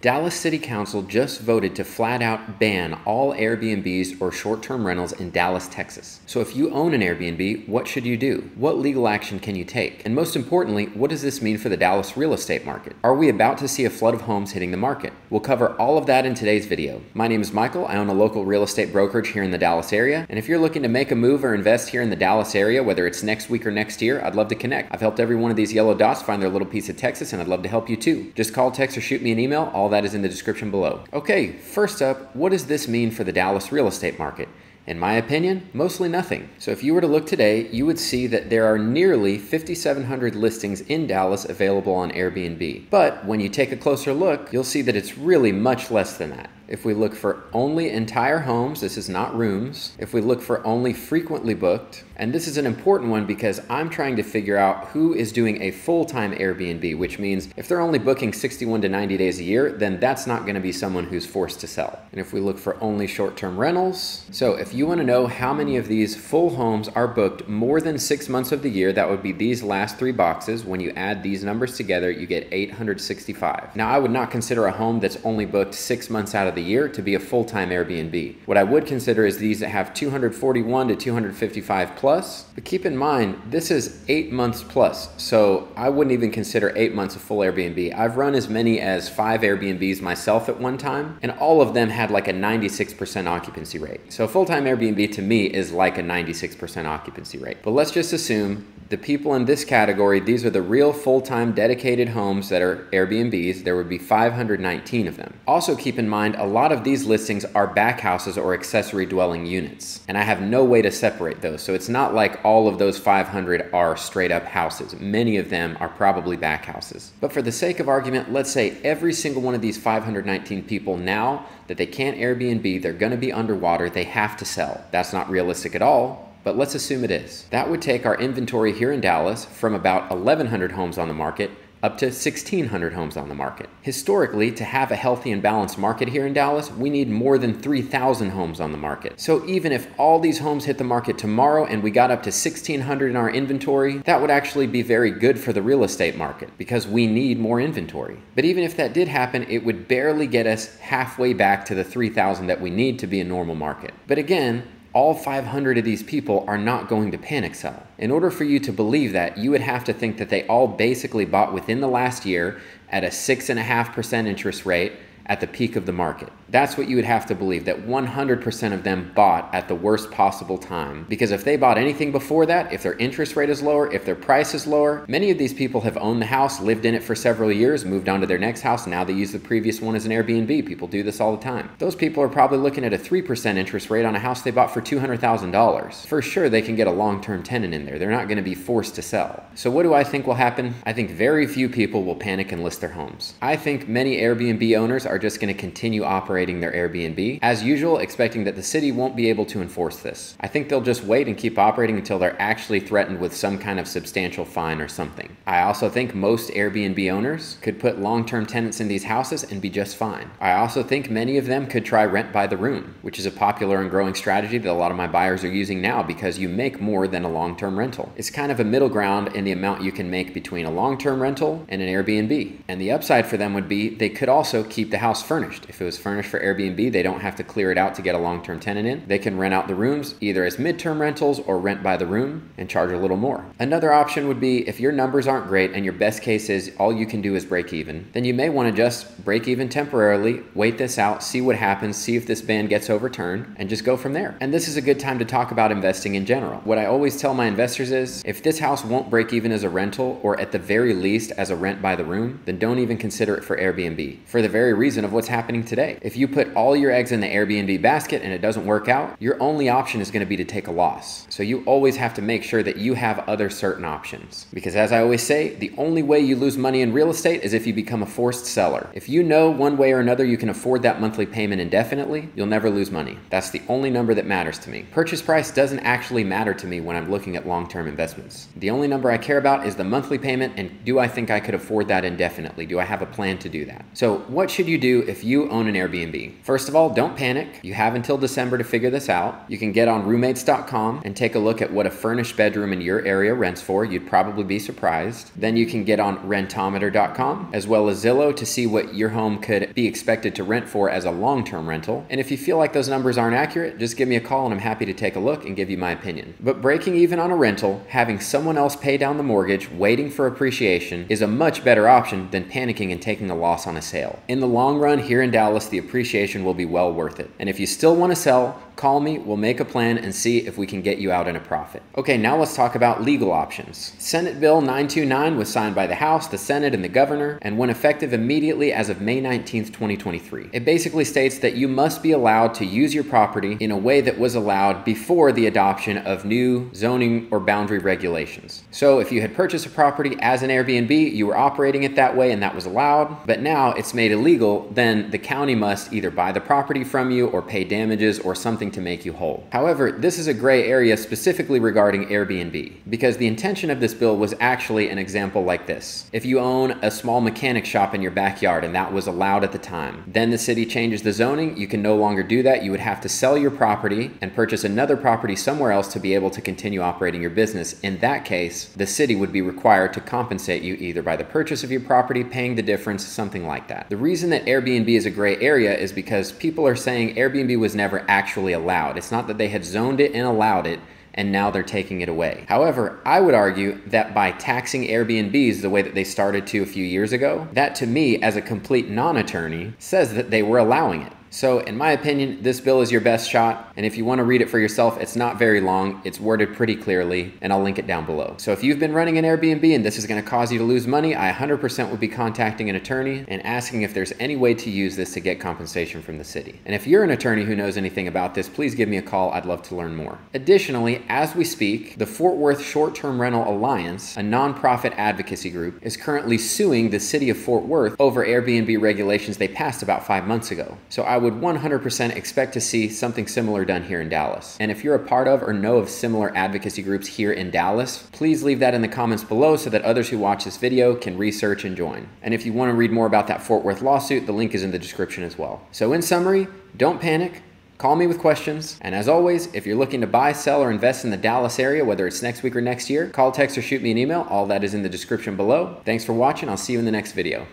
Dallas City Council just voted to flat out ban all Airbnbs or short-term rentals in Dallas, Texas. So if you own an Airbnb, what should you do? What legal action can you take? And most importantly, what does this mean for the Dallas real estate market? Are we about to see a flood of homes hitting the market? We'll cover all of that in today's video. My name is Michael. I own a local real estate brokerage here in the Dallas area. And if you're looking to make a move or invest here in the Dallas area, whether it's next week or next year, I'd love to connect. I've helped every one of these yellow dots find their little piece of Texas, and I'd love to help you too. Just call, text, or shoot me an email. All that is in the description below. Okay, first up, what does this mean for the Dallas real estate market? In my opinion, mostly nothing. So if you were to look today, you would see that there are nearly 5,700 listings in Dallas available on Airbnb. But when you take a closer look, you'll see that it's really much less than that. If we look for only entire homes, this is not rooms. If we look for only frequently booked, and this is an important one because I'm trying to figure out who is doing a full-time Airbnb, which means if they're only booking 61 to 90 days a year, then that's not gonna be someone who's forced to sell. And if we look for only short-term rentals, so if you wanna know how many of these full homes are booked more than 6 months of the year, that would be these last three boxes. When you add these numbers together, you get 865. Now, I would not consider a home that's only booked 6 months out of the year to be a full-time Airbnb. What I would consider is these that have 241 to 255 plus, but keep in mind, this is 8 months plus, so I wouldn't even consider 8 months a full Airbnb. I've run as many as 5 Airbnbs myself at one time, and all of them had like a 96% occupancy rate. So a full-time Airbnb to me is like a 96% occupancy rate. But let's just assume the people in this category, these are the real full-time dedicated homes that are Airbnbs. There would be 519 of them. Also keep in mind, a lot of these listings are back houses or accessory dwelling units, and I have no way to separate those. So it's not like all of those 500 are straight up houses. Many of them are probably back houses. But for the sake of argument, let's say every single one of these 519 people, now that they can't Airbnb, they're gonna be underwater, they have to sell. That's not realistic at all, but let's assume it is. That would take our inventory here in Dallas from about 1,100 homes on the market up to 1,600 homes on the market. Historically, to have a healthy and balanced market here in Dallas, we need more than 3,000 homes on the market. So even if all these homes hit the market tomorrow and we got up to 1,600 in our inventory, that would actually be very good for the real estate market because we need more inventory. But even if that did happen, it would barely get us halfway back to the 3,000 that we need to be a normal market. But again, all 500 of these people are not going to panic sell. In order for you to believe that, you would have to think that they all basically bought within the last year at a 6.5% interest rate at the peak of the market. That's what you would have to believe, that 100% of them bought at the worst possible time. Because if they bought anything before that, if their interest rate is lower, if their price is lower, many of these people have owned the house, lived in it for several years, moved on to their next house, now they use the previous one as an Airbnb. People do this all the time. Those people are probably looking at a 3% interest rate on a house they bought for $200,000. For sure, they can get a long-term tenant in there. They're not gonna be forced to sell. So what do I think will happen? I think very few people will panic and list their homes. I think many Airbnb owners are just gonna continue operating their Airbnb as usual, expecting that the city won't be able to enforce this. I think they'll just wait and keep operating until they're actually threatened with some kind of substantial fine or something. I also think most Airbnb owners could put long-term tenants in these houses and be just fine. I also think many of them could try rent by the room, which is a popular and growing strategy that a lot of my buyers are using now because you make more than a long-term rental. It's kind of a middle ground in the amount you can make between a long-term rental and an Airbnb. And the upside for them would be they could also keep the house furnished. If it was furnished for Airbnb, they don't have to clear it out to get a long-term tenant in. They can rent out the rooms either as midterm rentals or rent by the room and charge a little more. Another option would be if your numbers aren't great and your best case is all you can do is break even, then you may want to just break even temporarily, wait this out, see what happens, see if this ban gets overturned, and just go from there. And this is a good time to talk about investing in general. What I always tell my investors is if this house won't break even as a rental or at the very least as a rent by the room, then don't even consider it for Airbnb for the very reason of what's happening today. If you put all your eggs in the Airbnb basket and it doesn't work out, your only option is going to be to take a loss. So you always have to make sure that you have other certain options. Because as I always say, the only way you lose money in real estate is if you become a forced seller. If you know one way or another you can afford that monthly payment indefinitely, you'll never lose money. That's the only number that matters to me. Purchase price doesn't actually matter to me when I'm looking at long-term investments. The only number I care about is the monthly payment and do I think I could afford that indefinitely? Do I have a plan to do that? So what should you you do if you own an Airbnb? First of all, don't panic. You have until December to figure this out. You can get on roommates.com and take a look at what a furnished bedroom in your area rents for. You'd probably be surprised. Then you can get on rentometer.com as well as Zillow to see what your home could be expected to rent for as a long-term rental. And if you feel like those numbers aren't accurate, just give me a call and I'm happy to take a look and give you my opinion. But breaking even on a rental, having someone else pay down the mortgage, waiting for appreciation is a much better option than panicking and taking a loss on a sale. In the long run, here in Dallas, the appreciation will be well worth it. And if you still want to sell, call me, we'll make a plan and see if we can get you out in a profit. Okay, now let's talk about legal options. Senate Bill 929 was signed by the House, the Senate, and the Governor, and went effective immediately as of May 19th, 2023. It basically states that you must be allowed to use your property in a way that was allowed before the adoption of new zoning or boundary regulations. So if you had purchased a property as an Airbnb, you were operating it that way and that was allowed, but now it's made illegal, then the county must either buy the property from you or pay damages or something to make you whole. However, this is a gray area specifically regarding Airbnb, because the intention of this bill was actually an example like this. If you own a small mechanic shop in your backyard and that was allowed at the time, then the city changes the zoning, you can no longer do that. You would have to sell your property and purchase another property somewhere else to be able to continue operating your business. In that case, the city would be required to compensate you either by the purchase of your property, paying the difference, something like that. The reason that Airbnb is a gray area is because people are saying Airbnb was never actually allowed. It's not that they had zoned it and allowed it and now they're taking it away. However, I would argue that by taxing Airbnbs the way that they started to a few years ago, that to me, as a complete non-attorney, says that they were allowing it. So in my opinion, this bill is your best shot, and if you want to read it for yourself, it's not very long, it's worded pretty clearly, and I'll link it down below. So if you've been running an Airbnb and this is going to cause you to lose money, I 100% would be contacting an attorney and asking if there's any way to use this to get compensation from the city. And if you're an attorney who knows anything about this, please give me a call, I'd love to learn more. Additionally, as we speak, the Fort Worth Short-Term Rental Alliance, a nonprofit advocacy group, is currently suing the city of Fort Worth over Airbnb regulations they passed about 5 months ago. So I would 100% expect to see something similar done here in Dallas. And if you're a part of or know of similar advocacy groups here in Dallas, please leave that in the comments below so that others who watch this video can research and join. And if you want to read more about that Fort Worth lawsuit, the link is in the description as well. So in summary, don't panic. Call me with questions. And as always, if you're looking to buy, sell, or invest in the Dallas area, whether it's next week or next year, call, text, or shoot me an email. All that is in the description below. Thanks for watching. I'll see you in the next video.